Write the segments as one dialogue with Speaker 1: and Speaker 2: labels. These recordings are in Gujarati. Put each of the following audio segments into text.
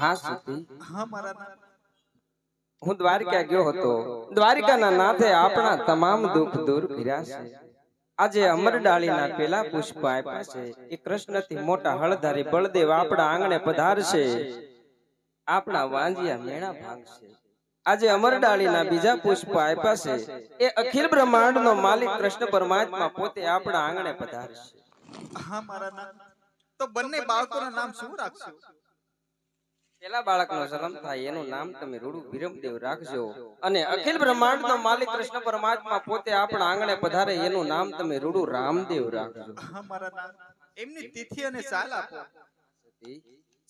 Speaker 1: હા સતી,
Speaker 2: હા મારા નાથ,
Speaker 1: હું દ્વારિકા ગયો હતો. દ્વારિકાના નાથે આપણા તમામ દુઃખ દૂર કર્યા છે. આજે અમરડાળીના પેલા પુષ્પ આપ્યા છે. એ કૃષ્ણથી મોટા હળધારી બળદેવ આપણા આંગણે પધારશે. આપણા વાંજિયા મેણા ભાંગશે. આજે અમરડાળીના બીજા પુષ્પ આપ્યા છે. એ અખિલ બ્રહ્માંડનો માલિક કૃષ્ણ પરમાત્મા પોતે આપણા આંગણે પધારશે.
Speaker 2: હા મારા નાથ, તો બંને બાળકોના નામ શું રાખશો?
Speaker 1: પેલા બાળકનો જન્મ થાય એનું નામ તમે રૂડુ વિરમદેવ રાખજો, અને અખિલ બ્રહ્માંડનો માલિક કૃષ્ણ પરમાત્મા પોતે આપણા આંગણે પધારે એનું નામ તમે રૂડુ રામદેવ રાખજો.
Speaker 2: હા મારા નાથ, એમની તિથિ અને સાલ આપો.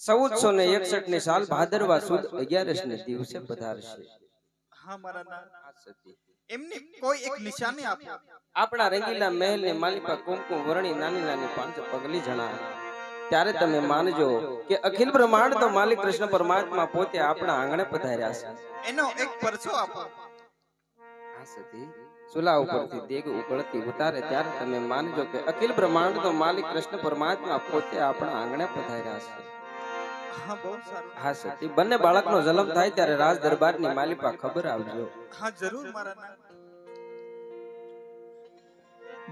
Speaker 1: 1461 ની સાલ ભાદરવા સુદ 11 ને દિવસે પધારશે.
Speaker 2: હા મારા નાથ, એમની કોઈ એક નિશાની આપો.
Speaker 1: આપણા રંગીલા મહેલની માલિકા કુમકુમ વર્ણી નાની નાની 5 પગલી જણા. ત્યારે તમે માનજો કે અખિલ બ્રહ્માંડ તો માલિક કૃષ્ણ પરમાત્મા પોતે આપણા આંગણે પધાર્યા છે.
Speaker 2: એનો એક પરચો આપો.
Speaker 1: આ સતી સુલા ઉપરથી દેગ ઉકળતી ઉતારે ત્યારે તમે માનજો કે અખિલ બ્રહ્માંડ તો માલિક કૃષ્ણ પરમાત્મા પોતે આપણા આંગણે પધાર્યા છે.
Speaker 2: હા બહુ સારું.
Speaker 1: હા સતી, બંને બાળકનો જન્મ થાય ત્યારે રાજ દરબારની માલિકા ખબર આવજો.
Speaker 2: હા જરૂર મારા નાથ.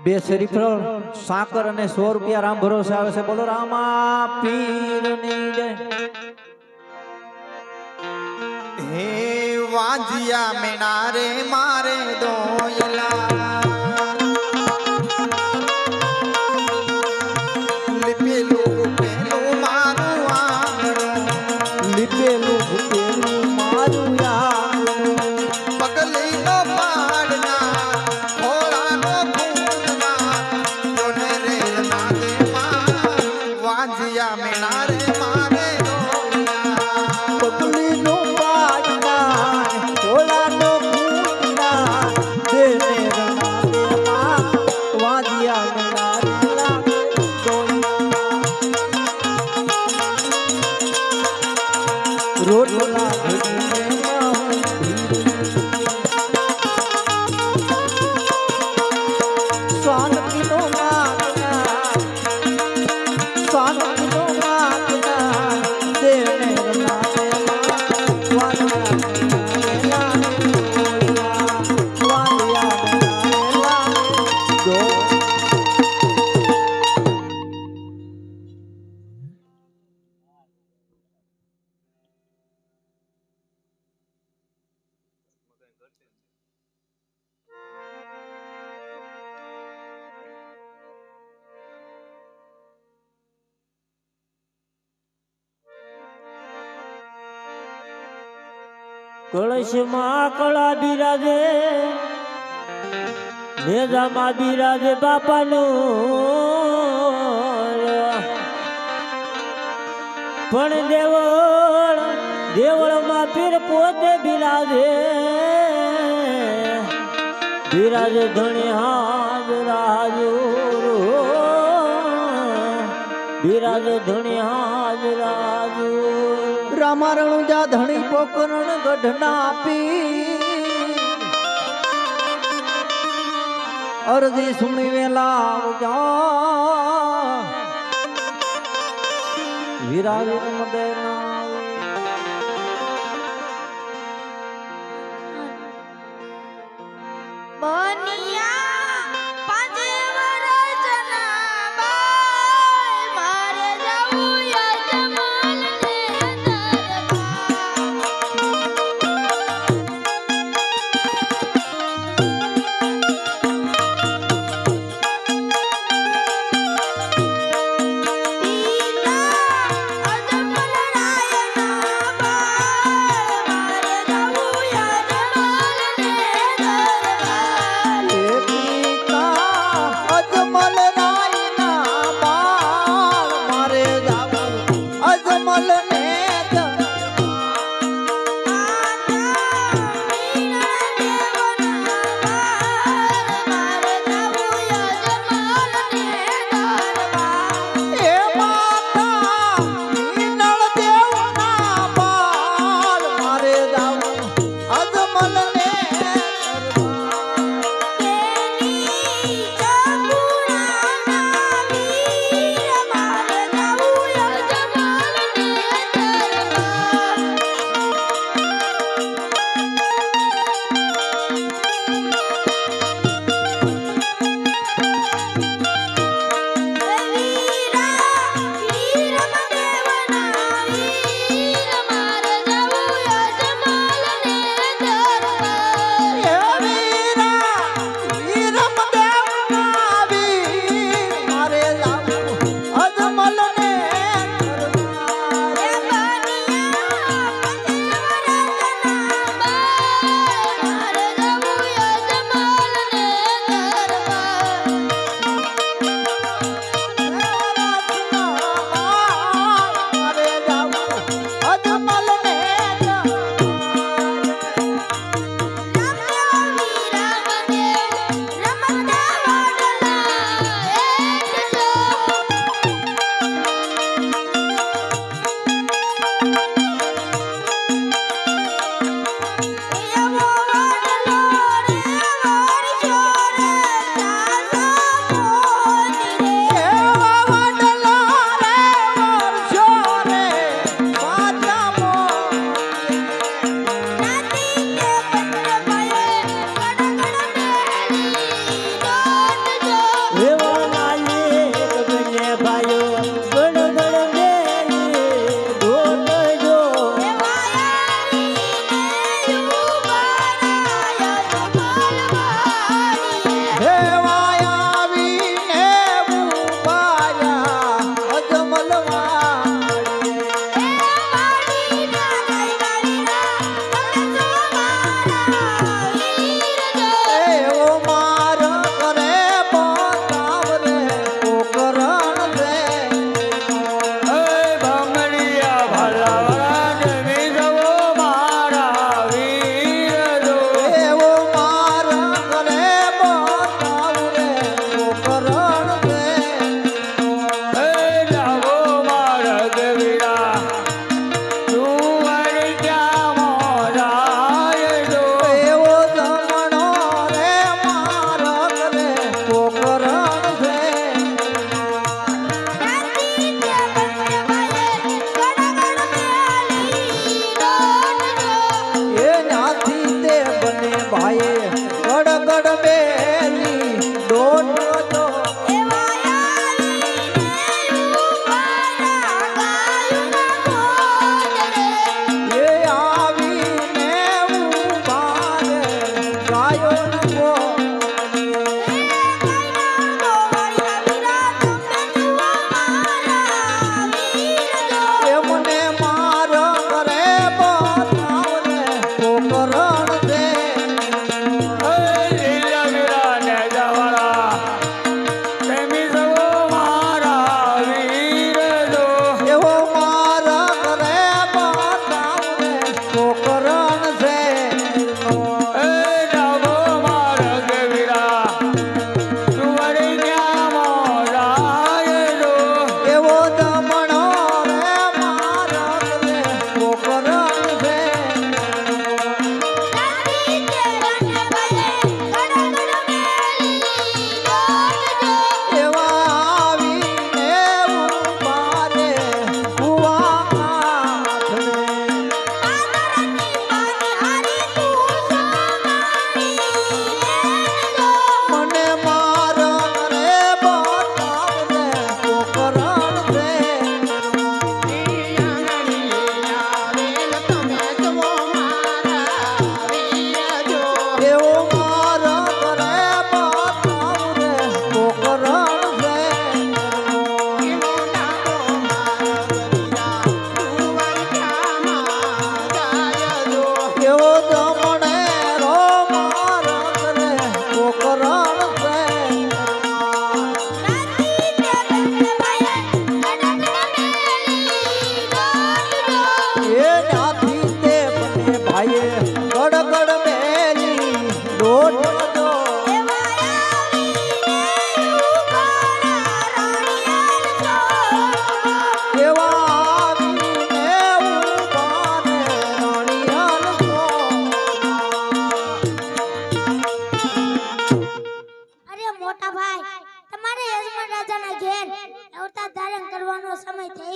Speaker 3: બે શ્રીફળ સાકર અને 100 રૂપિયા રામ ભરોસે આવે છે. બોલો રામા પીરની જય.
Speaker 2: હે વાંજિયા મેણા રે મારે દોયલા, લીપેલું પેલું મારું આંગણું,
Speaker 3: લીપેલું ભૂપેલું મારું આંગણું,
Speaker 2: પગલીનો પાડના ભોળાનો ભૂતના, જોને રે નાગે માં વાંજિયા મેણા રે મારે દોયલા.
Speaker 3: પગલીનો પાડનાર, ભોળાનો ભૂતનાર, દેને રણાદેમાં વાંજિયા મેણા રે લાગે દોયલા. રોટલા ઘડીને માહું શાંતિનો માગનાર, શાંતિનો માગનાર, દેને રણાદેમાં વાંજિયા મેણા રે દોયલા, વાંજિયા મેણા રે લાગે દોયલા. કળશમાં કળા બિરાજે, નેજામાં બિરાજે બાપાનું, પણ દેવળમાં પીર પોતે બિરાજે, બિરાજે ધણી હાજરાજુર, બિરાજે ધણી હાજરાજુર. રામારણું જા ધણી પોકરણ ગઢના પી, અરજી સુણી વેલા આવજા, વિરાજ મદેના.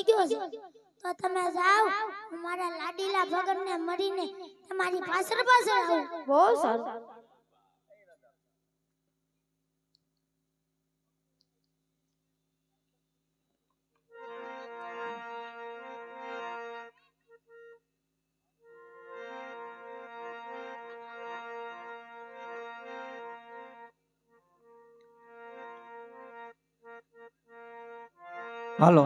Speaker 4: થઈ ગયો છે તો તમે જાઓ હું મારા લાડીલા ભગતને મળીને તમારી પાછળ પાછળ આવું.
Speaker 5: બહુ સારું.
Speaker 3: હાલો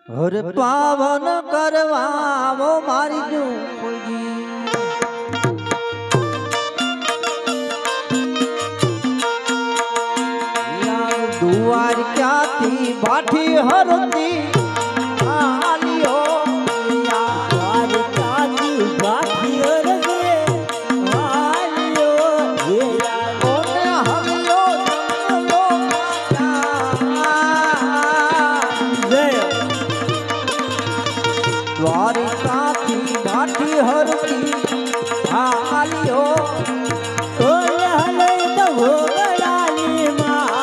Speaker 3: હરે પાવન કરવા વો મારી જોગી દુવાર ક્યાંથી બાઠી હરતી આલિયો દુવાર ક્યાંથી બાઠી હરતી આલિયો ઓને હરિયો જંગલો જય દ્વારિકાથી બાઠી હરતી આલિયો ઓલે હલે તો ભોગડાની માયા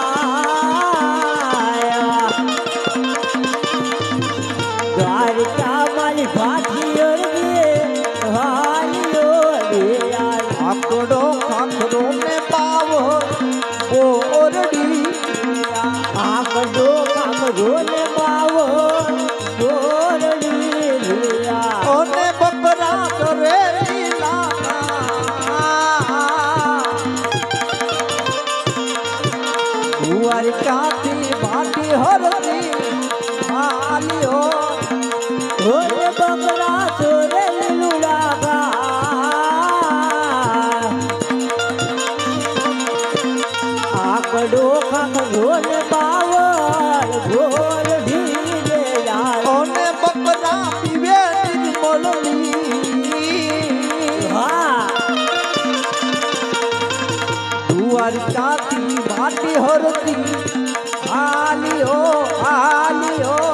Speaker 3: દ્વારિકા માલી બાઠી હરતી આલિયો આકડો આકડો ને પાવો ઓરડી આકડો આકડો ને પાવો ઓને બકરા કરે દ્વારિકાથી બાટી હરતી આલિયો ઓને બકરા ચોરે લુલાગા આકડો ખાખરો ને બાવળ ઘોર ઢીલે ઓને બકરા પીવે દ્વારિકાથી બાટી હરતી આલિયો આલિયો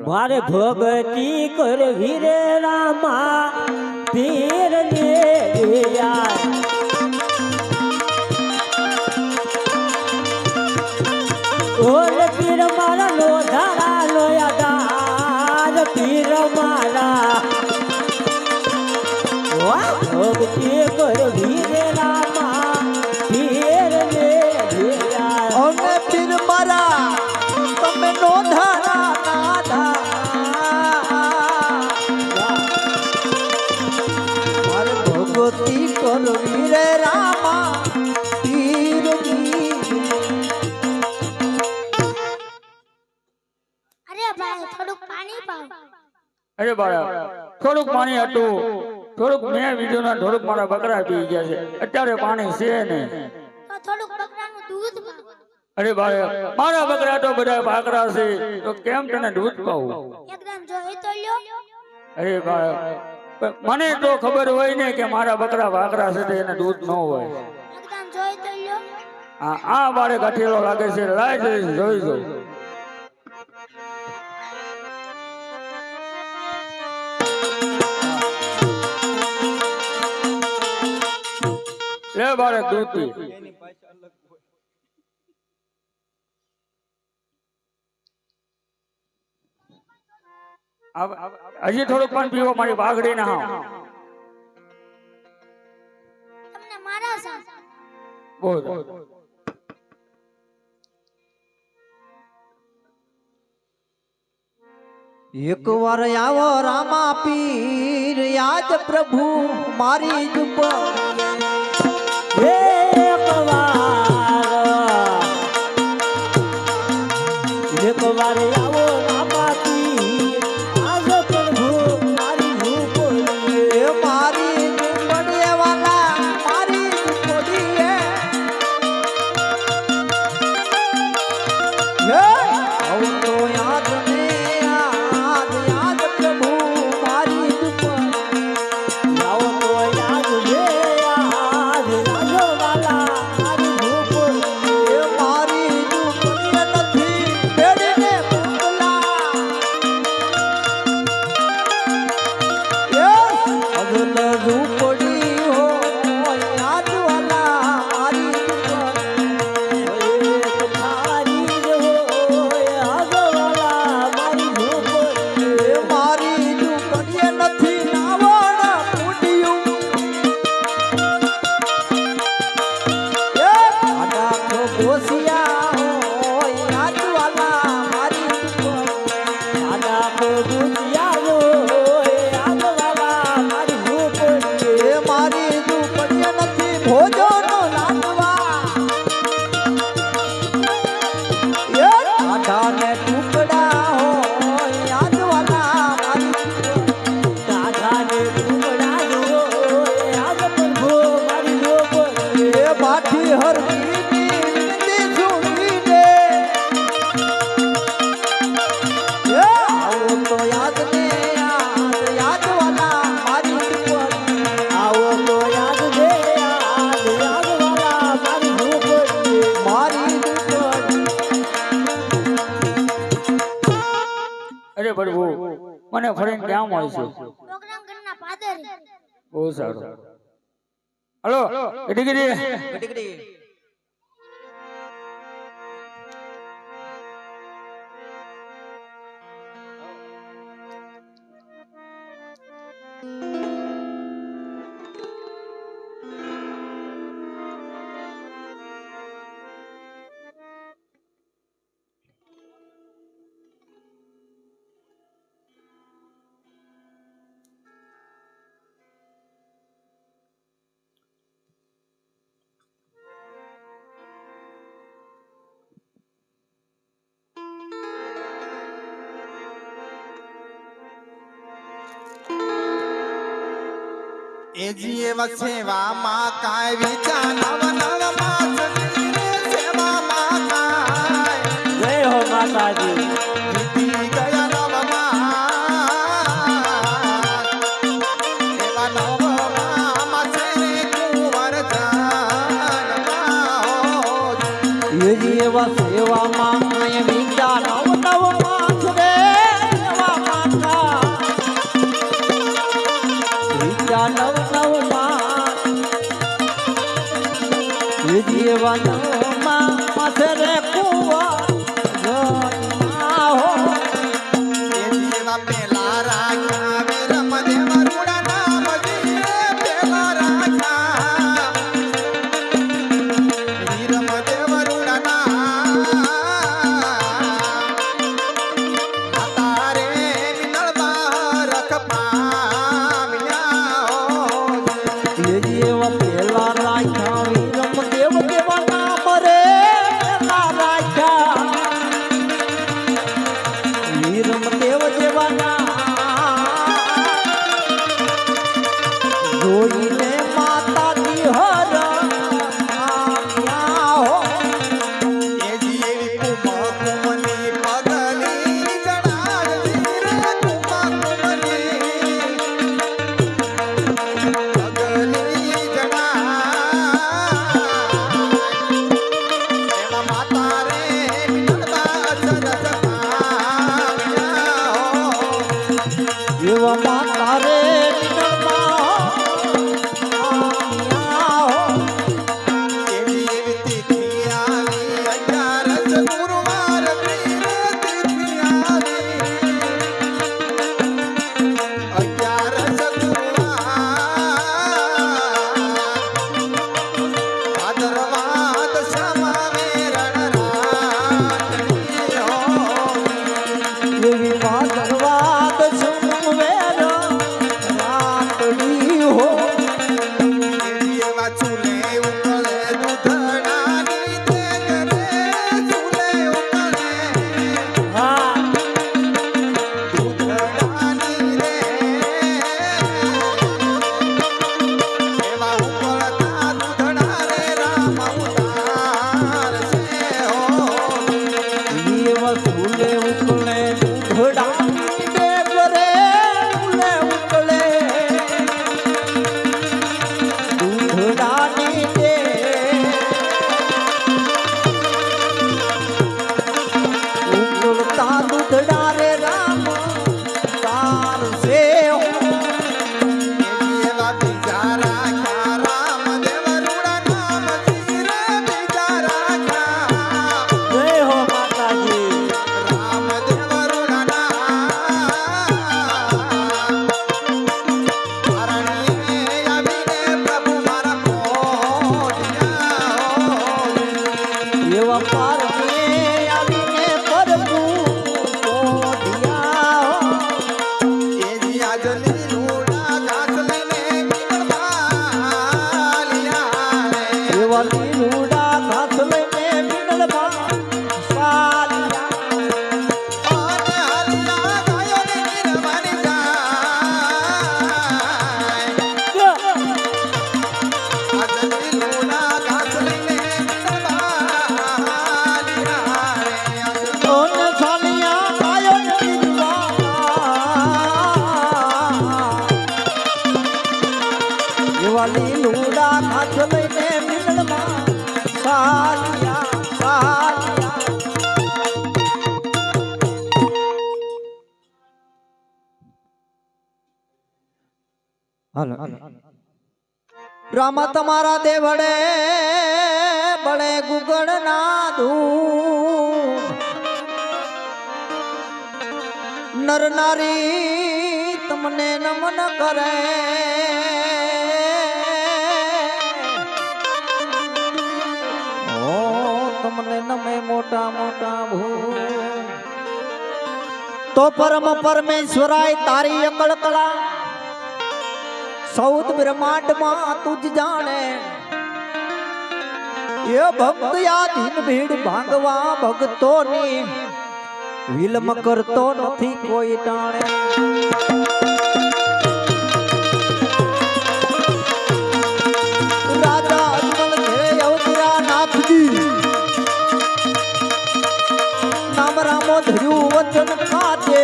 Speaker 3: મારે ભગતી કરવી રે રામા પીર ને ઓલ પીર મારા લો ધારા લોયા પીર મારા ભગતી કરવી રે રામા પીર ને ઓને પીર મારા તમે નો ધારા ભગવતી કરવી રે રામા પીર
Speaker 4: અરે ભાઈ થોડુંક પાણી પાવ.
Speaker 5: અરે બાળા થોડુંક પાણી હતું, થોડુંક મેં બીજું ના થોડુંક મારા બકરા પી ગયા છે, અત્યારે પાણી છે નહીં.
Speaker 4: તો થોડુંક બકરાનું દૂધ પાવ.
Speaker 5: અરે બાળા મારા બકરા તો બધા ભાકરા છે, તો કેમ તને દૂધ પાવું?
Speaker 4: એકદમ જોઈ તો લ્યો.
Speaker 5: અરે બાળા મને તો ખબર હોય ને કે મારા બકરા ભાકરા છે તો એને દૂધ ન હોય.
Speaker 4: એકદમ જોઈ તો લ્યો.
Speaker 5: આ બાળે ગઠેલો લાગે છે, લાય જોઈ જોઈ. લે બાળક દૂધ પી. હજી થોડુંક પણ પીવો, મારી બાગડી ના હાવ.
Speaker 4: તમને મારા સાથ.
Speaker 5: બોલ.
Speaker 3: એક વાર આવો રામા પીર યાદ પ્રભુ મારી જુબ એક વાર આવો રામા પીર આજ પ્રભુ મારી જુબ મારી ઝૂંપડીએ વાલા મારી ઝૂંપડીએ આવું તો યાદ ને યાદ પ્રભુ મારી ઝૂંપડી આવો તો યાદ રે યાદ વાલા મારી ઝૂંપડી મારી ઝૂંપડી નથી બેડીને પૂતલા અગલ ઝૂંપડી હો યાદ વાલા મારી ઝૂંપડી થારી હો યાદ વાલા મારી ઝૂંપડી મારી ઝૂંપડી નથી નાવણ પૂડ્યું આડા ખોસિયા હો યાદ વાલા મારી ઝૂંપડી આડા ખોસિયા હો યાદ વાલા મારી ઝૂંપડી મારી ઝૂંપડી નથી ભોજનો લાડવા આધાને ટુકડા હો યાદ વાલા મારી આધાને ટુકડા હો યાદ પ્રભુ મારી ઝૂંપડી બાઠી હરકીની વિનતી સુણીને આવો તો યાદ ને યાદ વાલા મારી ઝૂંપડી આવો તો યાદ ને યાદ વાલા મારી ઝૂંપડી મારી ઝૂંપડી
Speaker 5: અરે પ્રભુ મને ફરીને ક્યાં મળશે?
Speaker 4: પ્રોગ્રામ કરના પાદર.
Speaker 5: બહુ સારું. હલો ડીગરી
Speaker 2: એજી એવા સેવામાં કાંઈ વિચાર નવ નવ માસ રે સેવામાં કાંઈ
Speaker 3: જય હો માતાજી
Speaker 2: જીતી ગયા નવ માસ એવા નવ માસ રે કુંવર જાનમાં
Speaker 3: એજી એવા સેવામાં કાંઈ વિચાર નવ નવ માસ રે એવા માતા વિચાર નવ નવ માસ એજી એવા નવ માસ રે કુંવર જન્મા હો
Speaker 2: એજી એવા પેલા રાખ્યા વીરમ દેવ રૂડા નામ જીએ પેલા રાખ્યા વીરમ દેવ રૂડા નામ
Speaker 3: એવામાં તારે નિકળમાં
Speaker 2: એવી એવી તિથિ આવી 11 ગુરુવાર પ્રિય તિથિ આવી 11 ગુરુવાર ભાદરવા દશમાવે રણરાટણીઓ
Speaker 3: એવી ભાદરવાદ સુમવેર રાતડી હો
Speaker 2: એવી એવા ચૂલે ઉકળે દૂધડાની તે ઘરે ચૂલે ઉકળે
Speaker 3: હા
Speaker 2: દૂધડાની રે એવા ઉકળતા દૂધડા રે રામ અવતાર છે હો
Speaker 3: એવ ફૂલે ઉકળે દૂધડા ડેગરે ફૂલે ઉકળે દૂધડાની દે ઉકળતા દૂધડા રે રામ તાર સે
Speaker 2: એવા બિચારા ખ્યા રામદેવ રૂડા નામ રે બિચારા ખ્યા
Speaker 3: જય હો માતાજી
Speaker 2: રામદેવ રૂડા અરણ્યે આવીને પ્રભુ મારા પોઢિયા
Speaker 3: એવા પારને આવીને પ્રભુ પોઢિયા
Speaker 2: એજી આજલી રૂડા ઘાસ લઈને નીકળવાલિયા રે
Speaker 3: એવા લીલુડા ઘાસ લઈને બિનડમાં ચાલ્યા
Speaker 2: આને હાલના ગાયોને નિર્વાણી જાય આજલી રૂડા ઘાસ લઈને નીકળવાલિયા રે
Speaker 3: ઓન છાલિયા આયો નિર્વા એવા લીલુડા ઘાસ લઈને બિનડમાં ચાલ્યા ચાલ્યા હાલો રામા તમારા દેવડે બળે ગુગળ ના ધૂ નર નારી તમને નમન કરે ઓ તમને નમે મોટા મોટા ભૂ તો પરમ પરમેશ્વરાય તારી અકળ કળા સૌદ બ્રહ્માંડમાં તુજ જાણે એ ભક્ત યાધીન ભીડ ભાંગવા ભક્તોની વિલમ કરતો નથી કોઈ ટાણે રાજા અજમલ ઘેરે અવતરા નાથજી નામ રામો ધર્યું વચન ખાતે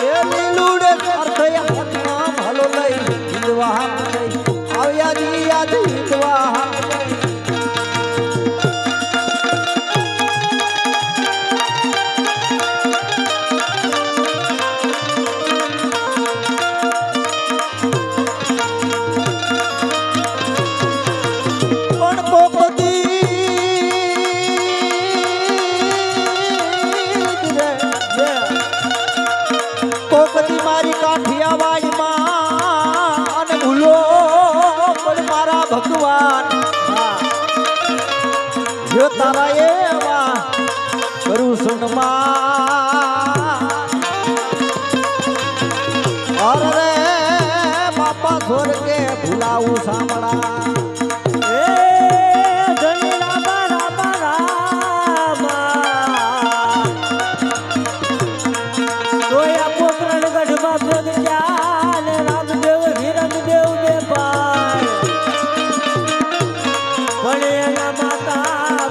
Speaker 3: એ લીલુડે અર્થ હાથમાં ભાલો લઈ હિંદવા હાથ લઈ આવ્યા જી યાદ હિંદવા હાથ લઈ પણ પોપતી પોપતી મારી કાઠિયાવાડમાં અને ભૂલો પણ મારા ભગવાન જો તારા એવા કરું સન્માન અરે બાપા સ્વર્ગે ભૂલાવું સાંભળા એ ધણી રામા રામા રામા તોયા પોકરણ ગઢમાં પ્રગટ્યા ને રામદેવ હિરણદેવ ને પાય પણ એના માતા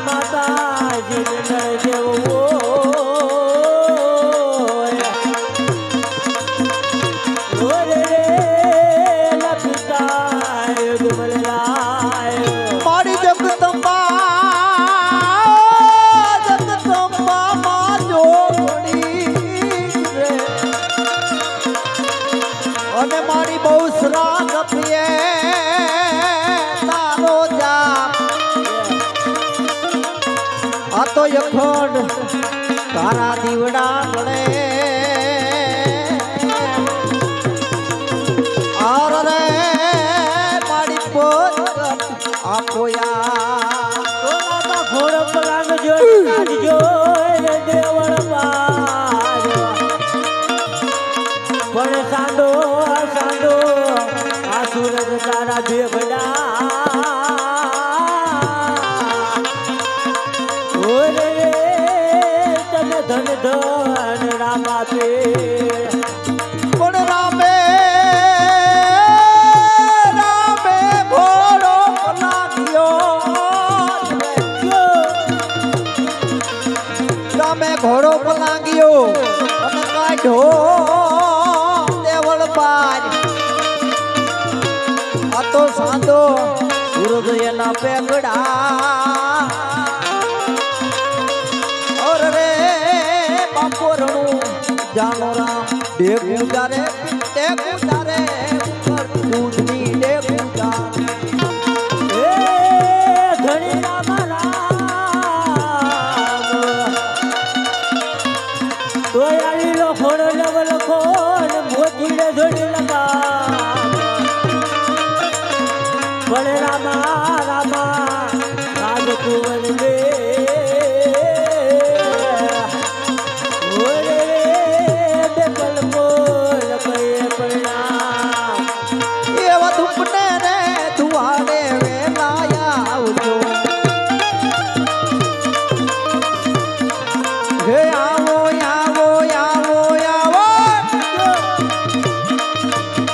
Speaker 3: માતા જેને નળદેવ ઓરે રે લપિતા ગુમલા અને મારી બહુ શ્રાદ્ધ પીએ તારો જાપ આ તો અખંડ તારા દીવડા પડે આર રે મારી પોત આપો યા સોનામાં ઘોડ પલાંગજો કાઢજો એ દેવળ બાર પણ સાંડો સાંડો આ સૂરજ તારા ભેગડા ઓરે રે તમે ધન ધન રામ આપે પણ રામે રામે ઘોડો પલાગ્યો રામે ઘોડો પલાગ્યો અને કાઢ્યો દેવળ બાર આ તો સાંધો સૂરજ એના પેગડા ઓર રે બાપો રણું જાનો રામ ડેકું જારે ઉપર દૂધની ડેકું જાર એ ધણી રામ રામ તોય આલી લો ખોડ લગલ ખોડ મોતીડે જોડી લગા ભલે રામા રામા રાજ કુંવર બે ઓરે બે પલકોલ પે પ્રણામ એવા ધૂપને રે દુઆડે વેલાયા આવજો હે આવો આવો આવો આવો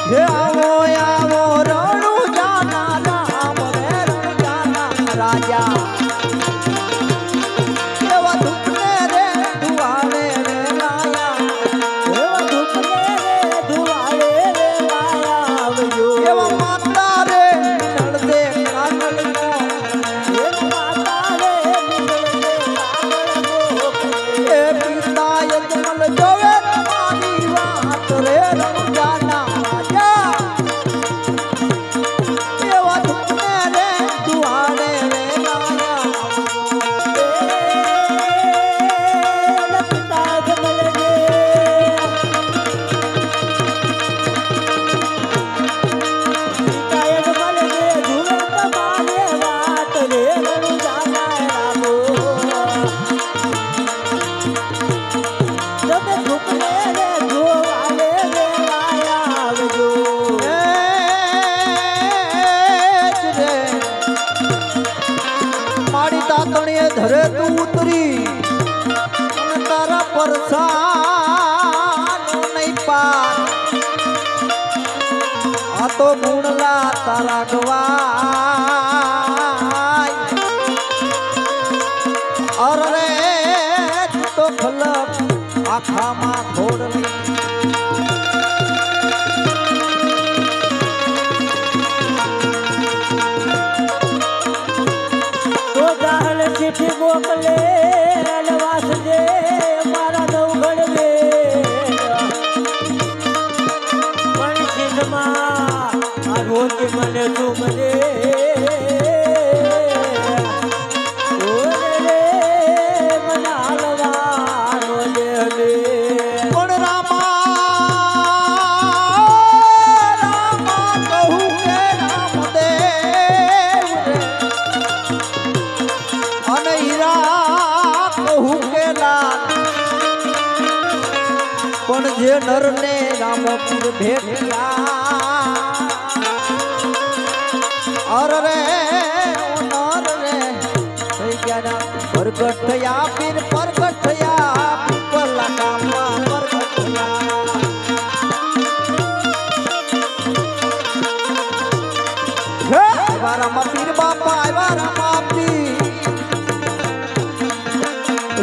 Speaker 3: હે આવો આવો રણુ જાના રામ રે રણુ જાના રાજા એવા ધૂપને રે દુઆડે વેલાયા એવા ધૂપને રે દુઆડે વેલાયા આવજો એવા માતા રે નળદે કાગળ નો એવા માતા રે નળદે કાગળ નો એ પિતા યજમલ જોવે તમારી વાત રે રણુ જાના રાજા એવા ધૂપને રે દુઆડે વેલાયા પિતા જમલ રે પિતા યજમલ રે જોવે તમારી વાત રે રણુ જાના રામો તમે ધૂપને રે જોવાલે વેલાયા આવજો રે મારી તાતણીએ ધરે તું ઉતરી અને તારા પરસાનો નહીં પાર આ તો ગુણલા તારા ગવાય અર રે તું તો ખલક આખામાં ઘોડલી તો જાહલ ચીઠી મોકલે અલવાસ દે મારા નવગણ વે પણ ચીઠમાં આ રોજ મને તું મને ઓરે રે મને હાલવાનો દે લે પણ રામા કહું કે રામદેવ રે અને હીરા કહું કે લાલ પણ જે નરને રામપુર ભેટ્યા અર રે ઓ નર રે થઈ ગયા પ્રગટ થયા પીર પ્રગટ થયા પીપલા ગામમાં પ્રગટ થયા હે વારામાં પીર બાપા આવ્યા રામા પીર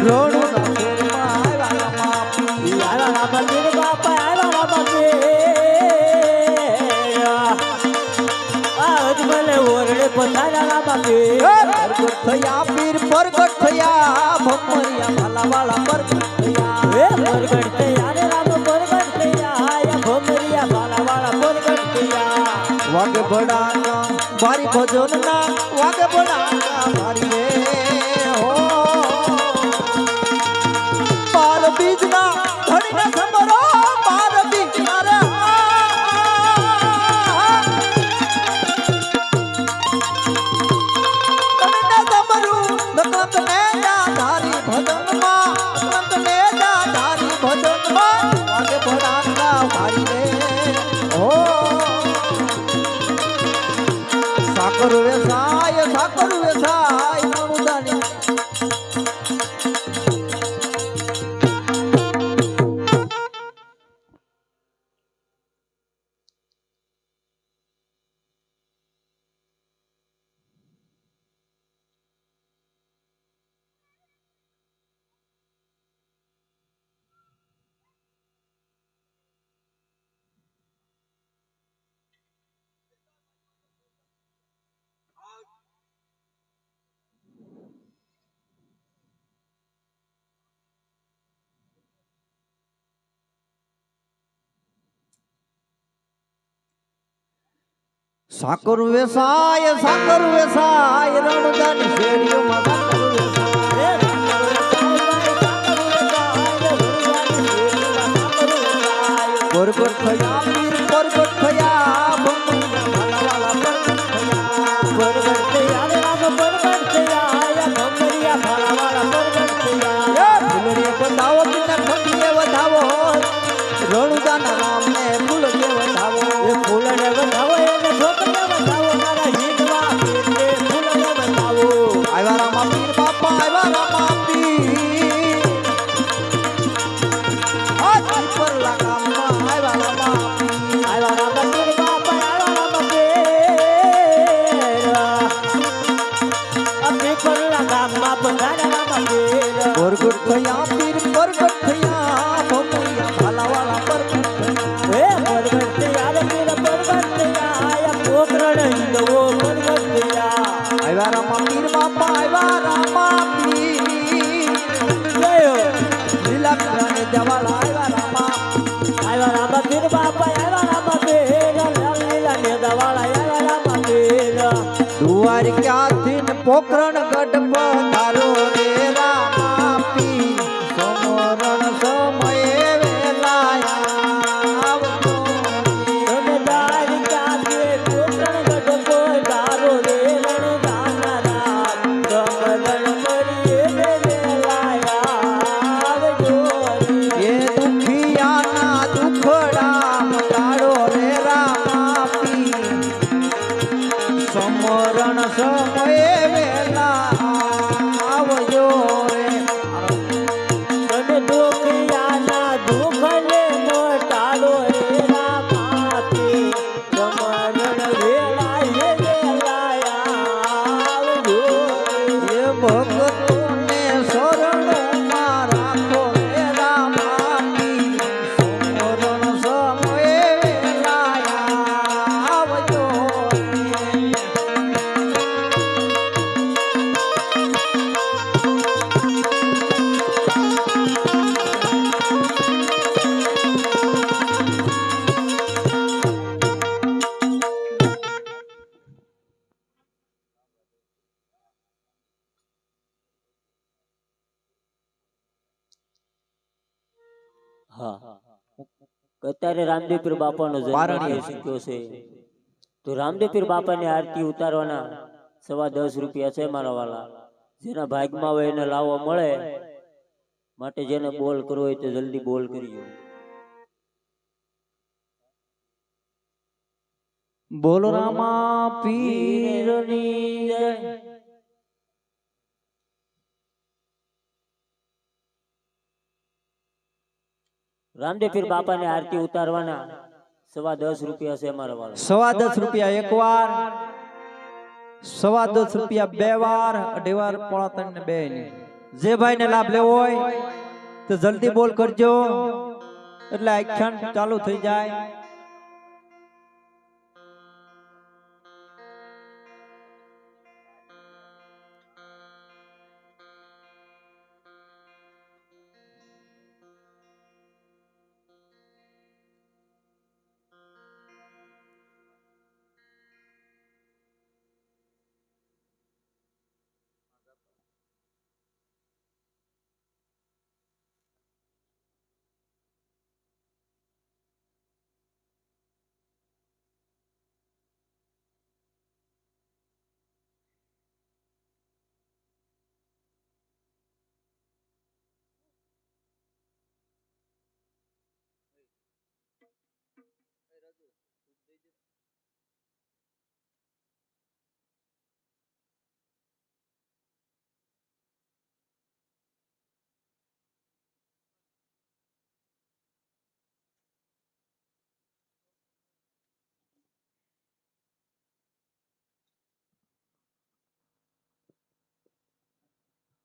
Speaker 3: રોણુ ના શેરમાં આવ્યા રામા પીર રામા પીર બાપા આવ્યા રામા પીર આજ મને ઓરડે પધાર્યા રામા પીર પ્રગટ થયા પીર પ્રગટ થયા ભમરિયા ભાલાવાળા પ્રગટ થયા પ્રગટ થયા રે રામ પ્રગટ થયા ભમરિયા ભાલાવાળા ભડાકા મારી ભજન ના વાગે ભડાકા મારી રે હો પાર બીજ ના ધણી ના સમરો પાર બીજ ના રે ધારી ભજન માં ને ધારી ભજન માં વાગે ભડાકા મારી રે હો સાકર વેસાય અનુદાની સાકર વેસાય રણદાની શેરીઓમાં પરગટ થયા વીર પરગટ થયા પરગટ થયા રે રામ પરગટ થયા ભંગરિયા ભાળાવાળા પરગટ થયા ફૂલડીએ વધાવો પિતા ખંડીએ વધાવો રણુદાના રામને ફૂલડીએ વધાવો એ ફૂલને વધાવો એને છોકરીએ વધાવો મારા હિતવા પીરને ફૂલને વધાવો આવ્યા રામા પીર બાપા આવ્યા રામા પીર આ પરલા ગામમાં આવ્યા રામા પીર બાપા આવ્યા રામા પીર અપને પરલા ગામમાં પધાર્યા રામા પીર પરગટ થયા પીર પરગટ થયા ભમૈયા ભાલાવાળા પરગટ થયા હે પરગટ થયા રે પીર પરગટ થયા આયા પોકરણ હિંદવો પરગટ થયા આવ્યા રામા પીર બાપા આવ્યા રામા પીર જયો લીલા કરાને જવાલા આવ્યા રામા પીર બાપા આવ્યા રામા પીર લીલા ને જવાલા આવ્યા રામા પીર દ્વારકાથી ને પોકરણ ગઢ પધારો રે રામા પીર સમરણ સમયે વેલાયા આવતો તમે દ્વારકાથી પોકરણ ગઢ પધારો રે રણદાના રામ સમરણ કરીએ વેલાયા આવજો એ દુખિયાના દુખડા મટાડો રે રામા પીર સમરણ સમયે વેલા આવજો રે તમે દુખિયાના દુખને મટાડો રે રામા પીર સમરણ વેલાએ વેલાયા આવજો એ ભક્તોને શરણમાં રાખો રે રામા પીર સમરણ સમયે વેલાયા આવજો
Speaker 6: હા અત્યારે રામદેવપીર બાપાનો જન્મ શીખ્યો છે તો રામદેવપીર બાપાની આરતી ઉતારવાના 10.25 રૂપિયા છે મારા વાલા જેના ભાગમાં હોય એને લાવવા મળે માટે જેને બોલ કરવો હોય તો જલ્દી બોલ કરજો
Speaker 3: બોલો રામા પીરની જય
Speaker 6: રામદેવપીર બાપાની આરતી ઉતારવાના 10.25 રૂપિયા છે મારા વાલા
Speaker 3: 10.25 રૂપિયા એક વાર 10.25 રૂપિયા બે વાર અઢી વાર પોણા ત્રણ ને બે ની જે ભાઈ ને લાભ લેવો હોય તો જલ્દી બોલ કરજો એટલે આખ્યાન ચાલુ થઈ જાય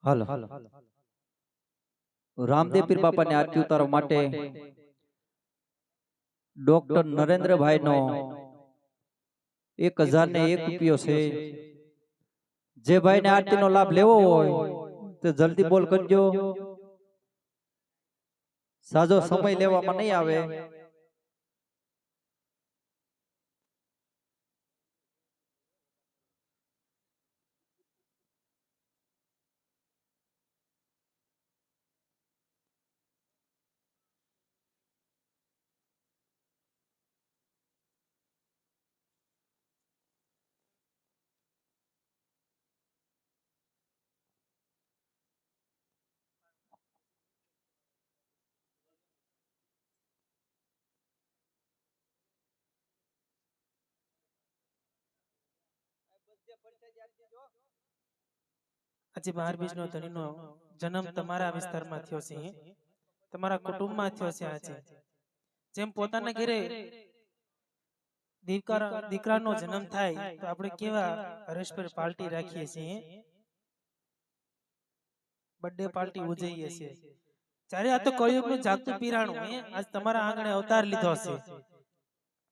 Speaker 7: હાલો રામદેવ પીર બાપાની આરતી ઉતારવા માટે ડોક્ટર નરેન્દ્રભાઈ નો 1001 રૂપિયો છે. જે ભાઈને આરતી નો લાભ લેવો હોય તે જલ્દી બોલ કરજો. સાજો સમય લેવામાં નહીં આવે.
Speaker 8: આજે 12 બીજનો ધણીનો જન્મ તમારા વિસ્તારમાં થયો છે, તમારા કુટુંબમાં થયો છે. આજે જેમ પોતાના ઘરે દીકરાનો જન્મ થાય તો આપણે કેવા હરેશભર પાર્ટી રાખીએ છીએ, બર્થડે પાર્ટી ઉજવીએ છીએ. જ્યારે આ તો કળિયુગનું જાગતું પીરાણું આજ તમારા આંગણે અવતાર લીધો છે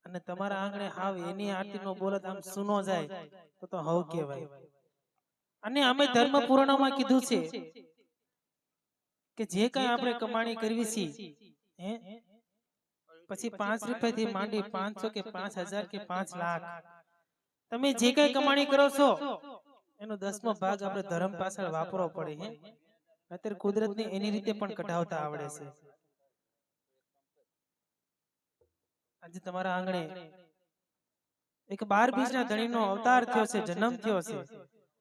Speaker 8: અને તમારા આંગણે હાવ એની આરતીનો બોલત આમ સુનો જાય તો હવ કહેવાય. અને અમે ધર્મ પુરાણોમાં કીધું છે કે જે કઈ આપણે કમાણી કરવી છે પછી 5 રૂપિયાથી માંડી 500 કે 5000 કે 5 લાખ તમે જે કઈ કમાણી કરો છો એનો 10મો ભાગ આપણે ધર્મ પાછળ વાપરવો પડે. અત્યારે કુદરતને એની રીતે પણ કઢાવતા આવડે છે. આજે તમારા આંગણે એક 12 બીજના ધણીનો અવતાર થયો છે, જન્મ થયો છે.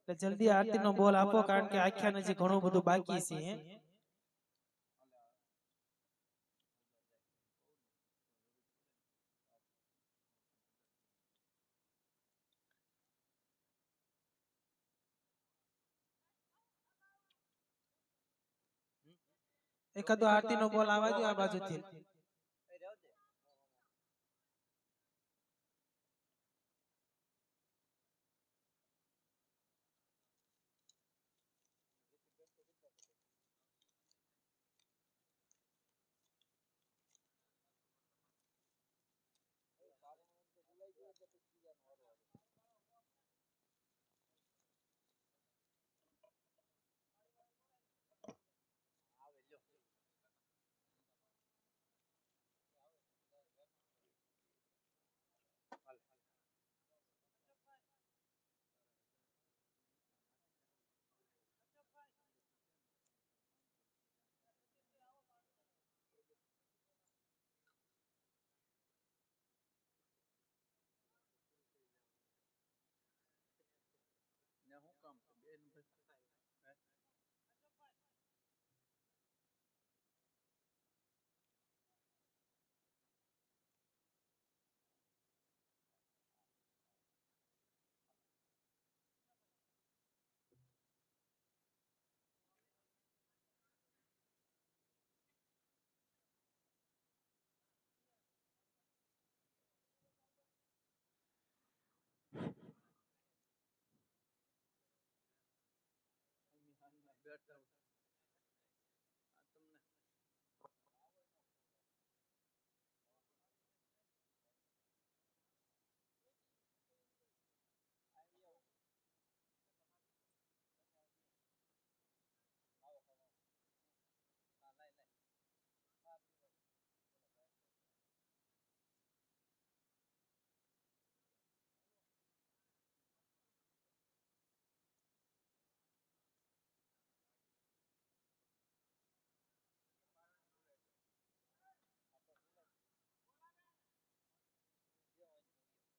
Speaker 8: એટલે જલ્દી આરતીનો બોલ આપો, કારણ કે આખ્યાન હજી ઘણું બધું બાકી છે. એકાદો આરતીનો બોલ આવવા દો આ બાજુથી.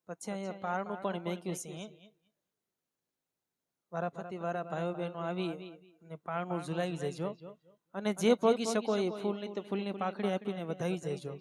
Speaker 8: પછી અહીંયા પારણું પણ મેક્યું છે. વારાફરતી વારા ભાઈઓ બહેનો આવી અને પારણું ઝુલાવી જજો, અને જે પોગી શકો એ ફૂલની તો ફૂલની પાખડી આપીને વધાવી જજો.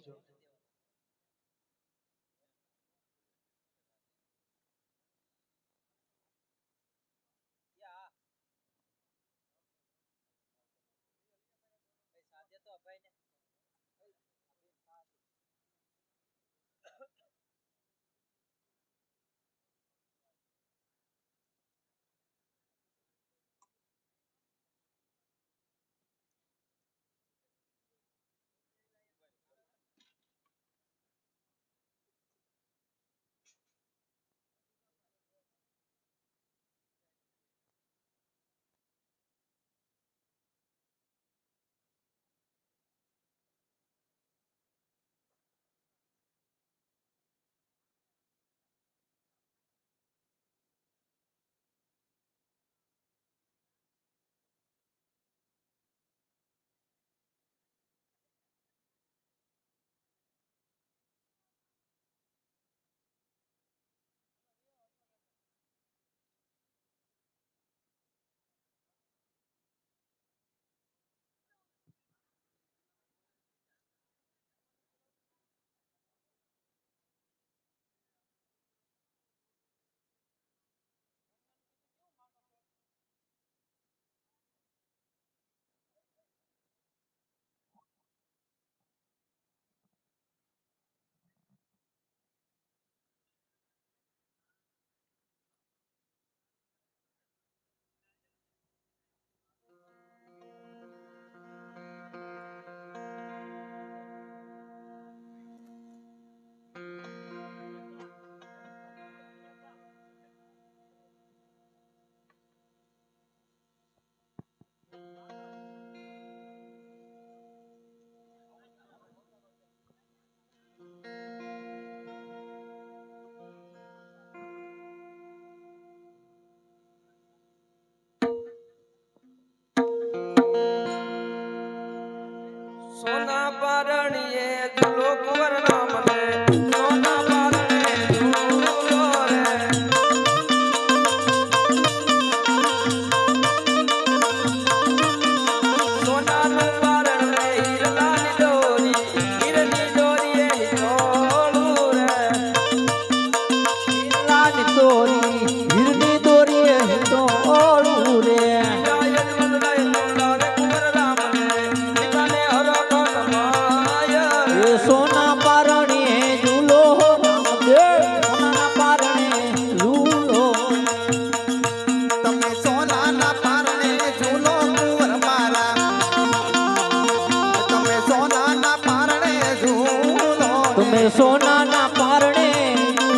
Speaker 3: તમે સોનાના પારણે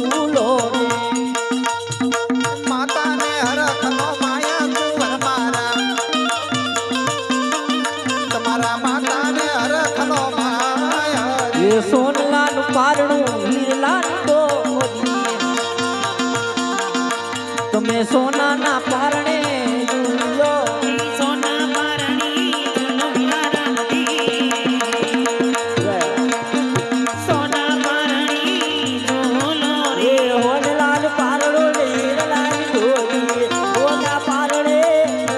Speaker 3: ઝૂલો રે
Speaker 2: માતાને હરખનો માયા કુંવર મારા તમારા માતાને હરખનો માયા રે.
Speaker 3: એ સોનલાનું પારણું હીરલાનું દોરી તમે સોનાના પારણે ઝૂલો
Speaker 9: સોના પારણી ઝૂલો વીરારામજી સોના પારણી ઝૂલો
Speaker 3: રે હોનલાલ પારણો ને હીરલાની દોરી સોના પારણે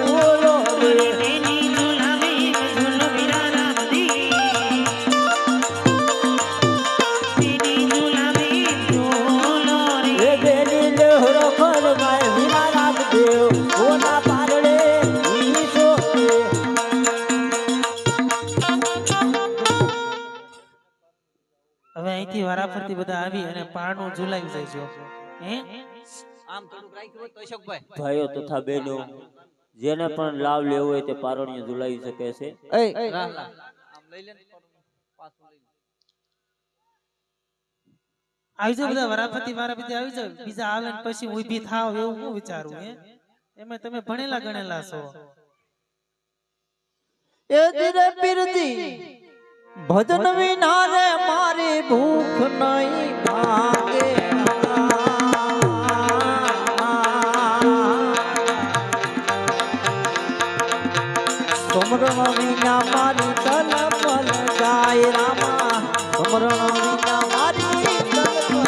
Speaker 3: ઝૂલો રે
Speaker 9: તેની ઝૂલાવે ઝૂલો વીરારામજી તેની ઝૂલાવે ઝૂલો રે
Speaker 3: એ બેની લહેરો ખરમાય વીરારામ દેવ સોના પારણે ઈશો રે
Speaker 8: હવે અહીંથી વારાફરતી બધા આવી અને પારણું ઝુલાવી જઈજો હે
Speaker 6: ભાઈઓ તથા બહેનો જેને પણ લાભ લેવો હોય તે પારણીઓ ઝુલાવી શકે છે.
Speaker 8: આવી જાઓ બધા વારાફરતી આવી જાઓ બીજા આવે ને પછી ઊભી થાવ એવું હું વિચારું હે એમાં તમે ભણેલા ગણેલા છો
Speaker 3: એ ધીરે પીરતી ભજન વિના રે મારી ભૂખ નહીં ભાગે સમરણ વિના મારી તલપલ જાય રામા સમરણ વિના મારી તલપલ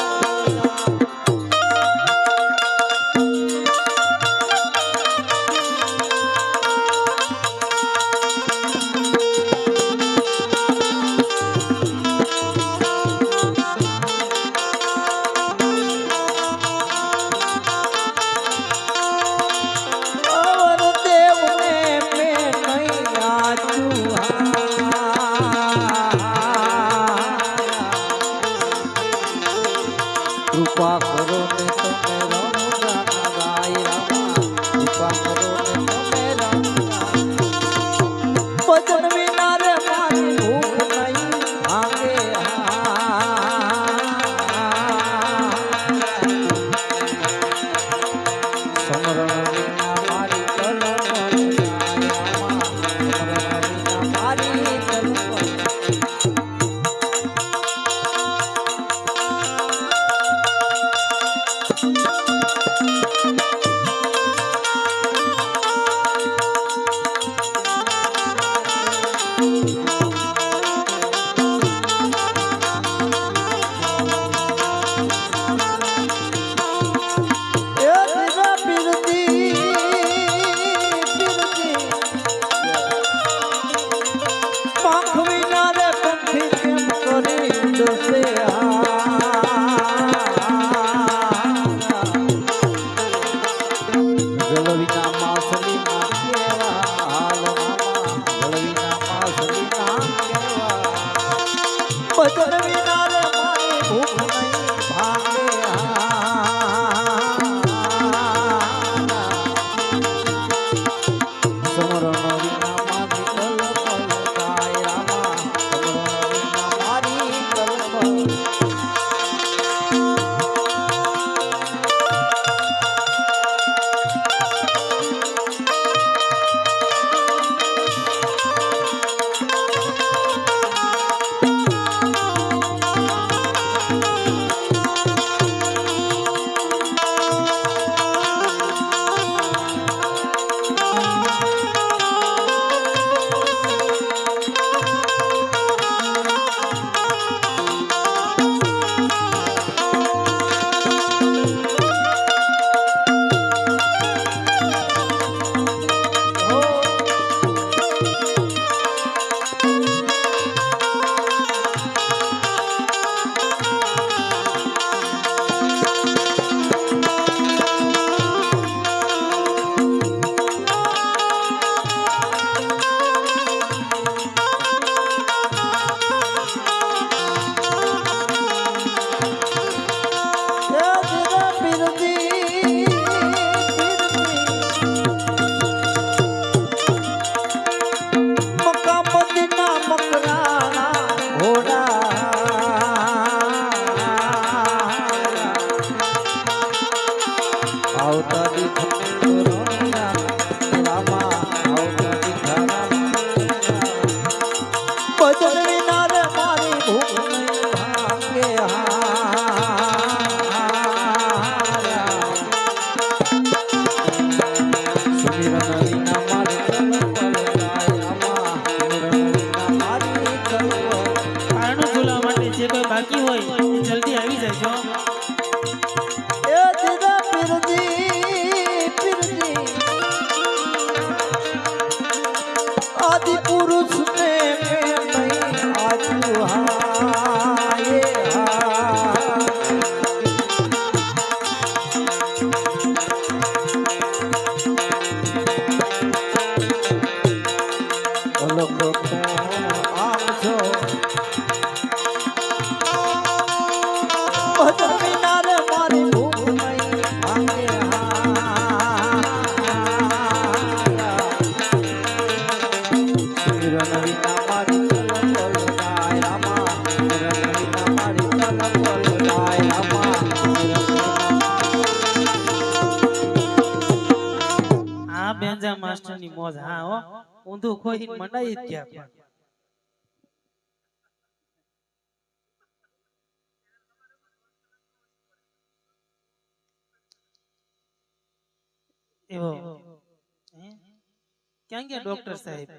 Speaker 3: અવર દેવને મેં નહીં આચું કૃપા કરો ને તમે રણુજા ગાય રામા કૃપા કરો ને તમે રણુજા ભજન વિના રે મારી ભૂખ નહીં ભાગે સમરણ વિના મારી તલપલ જાય રામા સમરણ વિના મારી તલપલ એ ધીરા પીરતી પાંખ વિના રે પંખી કેમ કરી ઉડશે જળ વિના માસલી ના કેવા હાલ મામા જળ વિના માસલી ના કેવા ભજન વિના રે મારી ભૂખ નહીં ભાગે સમરણ વિના મારી તલપલ જાય રામા સમરણ વિના મારી તલપલ
Speaker 8: કોઈ બાકી હોય એ જલ્દી આવી જજો
Speaker 3: એ દીદા પીરજી આદિ પુરુષ ને નહીં આજુ હાય આમ છો ભજન વિના રે મારી ભૂખ નહીં ભાંગે કિરણ વિના મારી તલમ બોલાય રામા કિરણ વિના મારી તલમ બોલાય રામા
Speaker 8: આ બેંજા માસ્ટર ની મોજ હા હો ઊંધું ખોઈ મંડાઈ જ ગયા પણ એવો હે? ક્યાં ગયા ડોક્ટર સાહેબ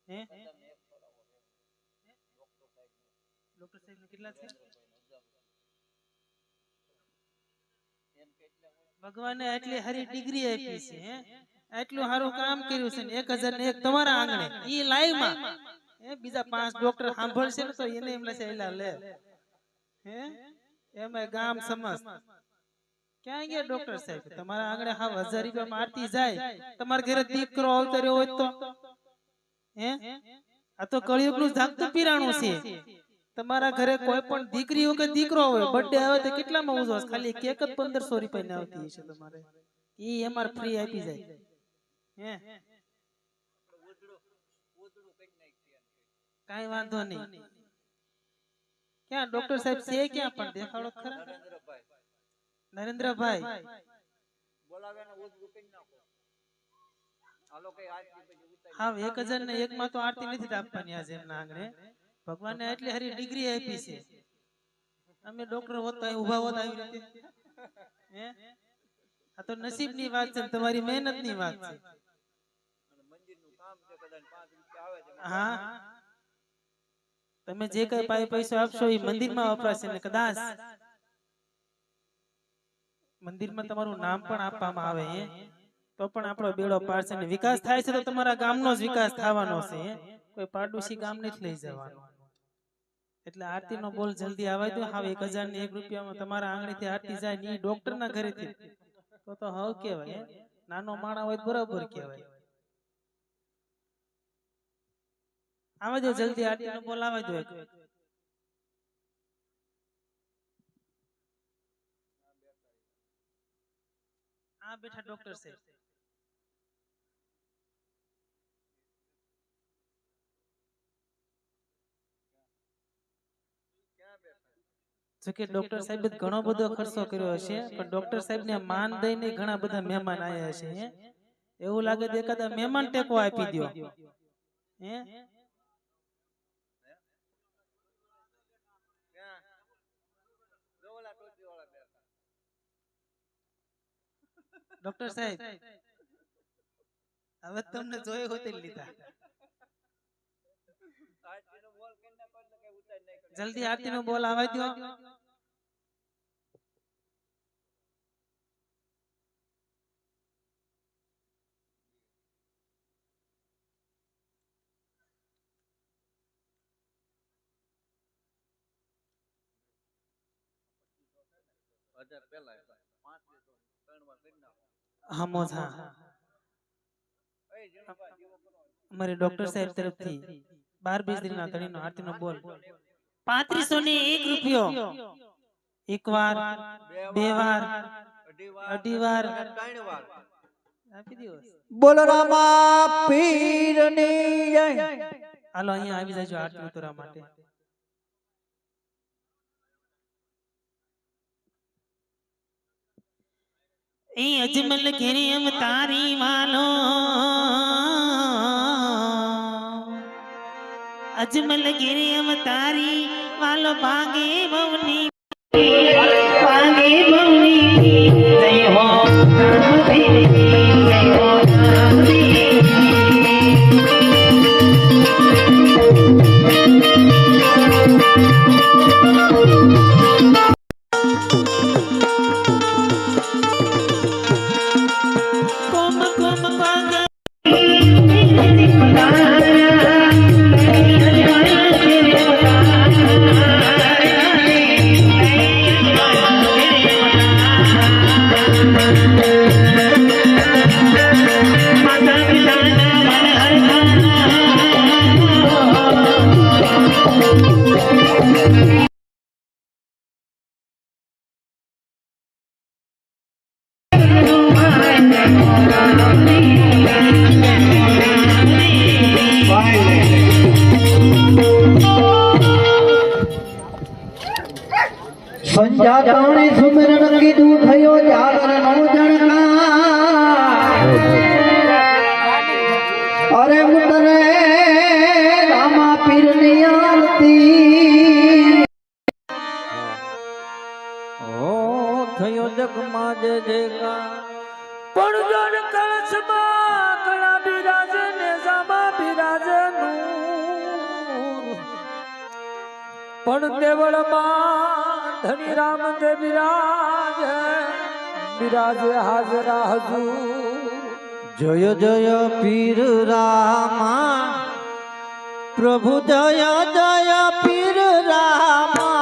Speaker 8: હે? ડોક્ટર સાહેબ ને કેટલા છે ભગવાને આટલી સારી ડિગ્રી આપી છે હે આટલું સારું કામ કર્યું છે ને 1001 તમારા આંગણે ઈ લાઈવ માં હે બીજા 5 ડોક્ટર સાંભળશે ને તો એને એમ લાગે એલા લે હે એમાં ગામ સમસ ક્યાં ગયા ડોક્ટર સાહેબ તમારા આંગણે હાવ 1000 રૂપિયા માં આરતી જાય તમારા ઘરે દીકરો આવતો રહ્યો હોય તો હે આ તો કળિયુગ નું જાગતું પીરાણું છે તમારા ઘરે કોઈ પણ દીકરી હોય કે દીકરો હોય બર્થડે આવે તો કેટલામાં ઉજવસ ખાલી કેક જ 1500 રૂપિયા ની આવતી છે તમારે ઈ એમઆર ફ્રી આપી જાય હે કાઈ વાંધો નહીં ક્યાં ડોક્ટર સાહેબ છે ક્યાં પણ દેખાડો ખરા નરેન્દ્રભાઈ બોલાવે ને ઉજળું કરી નાખો હાલો કઈ આરતી હા 1001 માં તો આરતી નથી આપવાની આજે એમના આંગણે ભગવાને એટલી સારી ડિગ્રી આપી છે અમે ડોક્ટર હોત તો ઊભા હોત આવી રીતે હે આ તો નસીબની વાત છે તમારી મહેનતની વાત છે મંદિરનું કામ છે કદાચ 5 રૂપિયા આવે છે હા તમે જે કઈ પૈસા આપશો એ મંદિરમાં વપરાશે ને કદાચ મંદિરમાં તમારું નામ પણ આપવામાં આવે હે તો પણ આપણો બેડો પાર છે ને વિકાસ થાય છે તો તમારા ગામનો જ વિકાસ થવાનો છે કોઈ પાડોશી ગામ નથી લઈ જવાનો એટલે આરતી નો બોલ જલ્દી આવાય દો હાવ 1001 રૂપિયામાં તમારા આંગળીથી આરતી જાય ની ડોક્ટર ના ઘરેથી તો હવ કહેવાય નાનો માણા હોય બરાબર કહેવાય આવા દો જલ્દી આરતી નો બોલ આવા દો આ બેઠા ડોક્ટર સાહેબ જોકે ડોક્ટર સાહેબે ઘણો બધો ખર્ચો કર્યો હશે પણ ડોક્ટર સાહેબ ને માન દઈને ઘણા બધા મહેમાન આવ્યા હશે એવું લાગે તો એકાદા મહેમાન ટેકો આપી દો હે ડોક્ટર સાહેબ હવે તમને જોયે હોતે લીધા જલ્દી આરતી નો બોલ આવા દો હા મોજા અમારે ડોક્ટર સાહેબ તરફથી 12-20 દિનના ધણીનો આરતીનો બોલ 3501 રૂપિયો એક વાર બે વાર અઢી વાર આપી દો
Speaker 3: બોલ રામા પીરની જય
Speaker 8: હાલો અહીંયા આવી જાજો આરતી ઉતરવા માટે એ અજમલ ઘેરે એમ તારી વાલો અજમલ ઘેરે એમ તારી વાલો ભાગે બવની જય હો જય હો
Speaker 9: કોમ કોમ પાગલ માતા પિતાના
Speaker 3: સંજાતાણી સુમરણ કીધું થયો જાગર નો જણકા અરે મુતરે રામા પીરની આરતી ઓ થયો જગમાં જય જયકાર
Speaker 5: પણ જન કળશમાં કળા બિરાજે ને જામા બિરાજે નૂર પણ દેવળમાં ધણી રામ દે બિરાજે હાજરા હજૂર
Speaker 3: જય જય પીર રામા પ્રભુ જય જય પીર રામા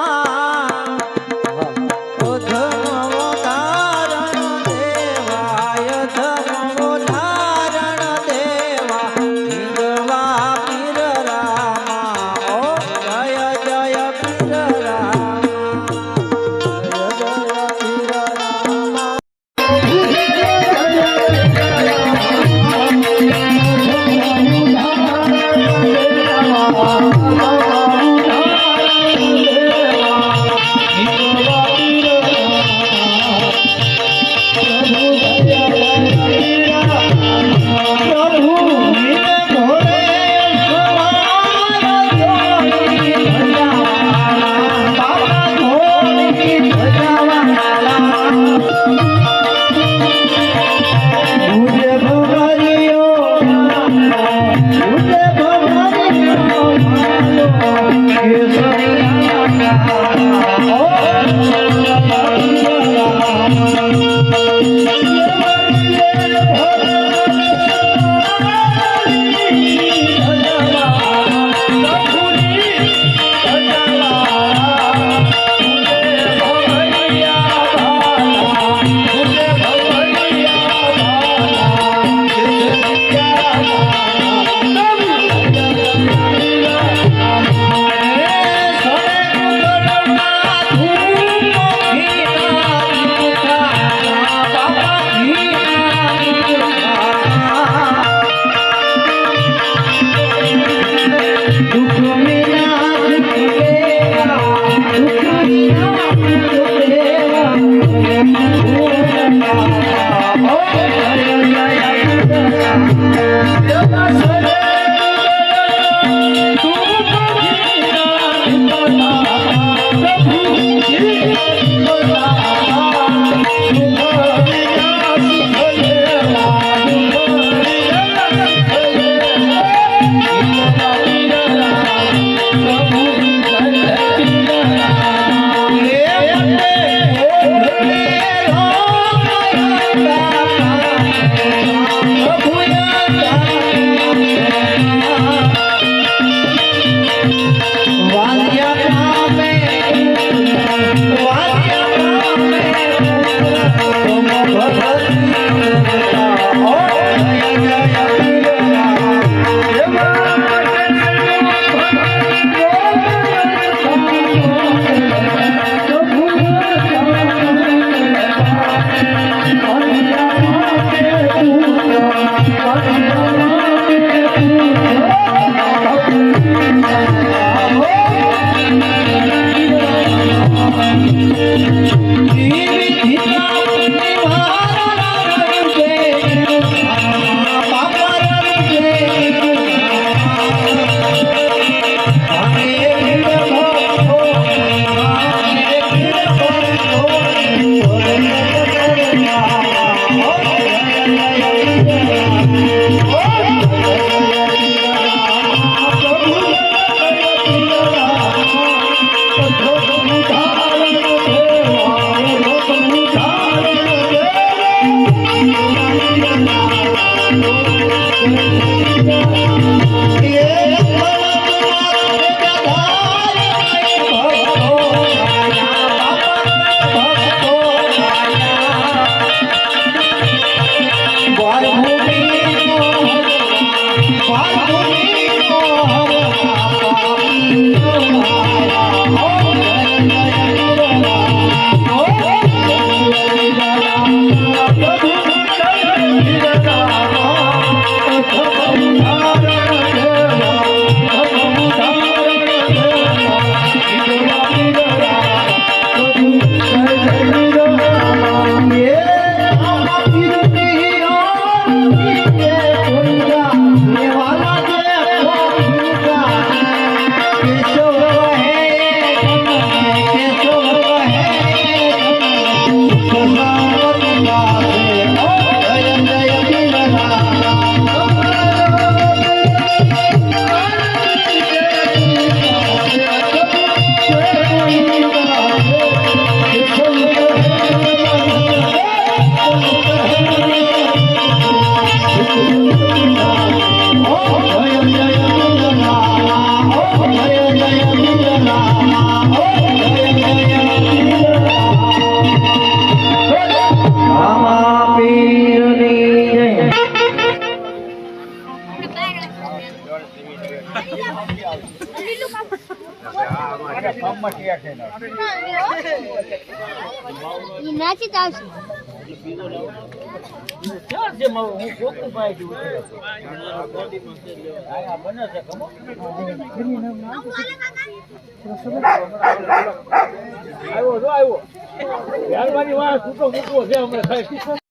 Speaker 3: Oh,
Speaker 4: ઈ નાચી જ આવશે.
Speaker 5: આવ્યો.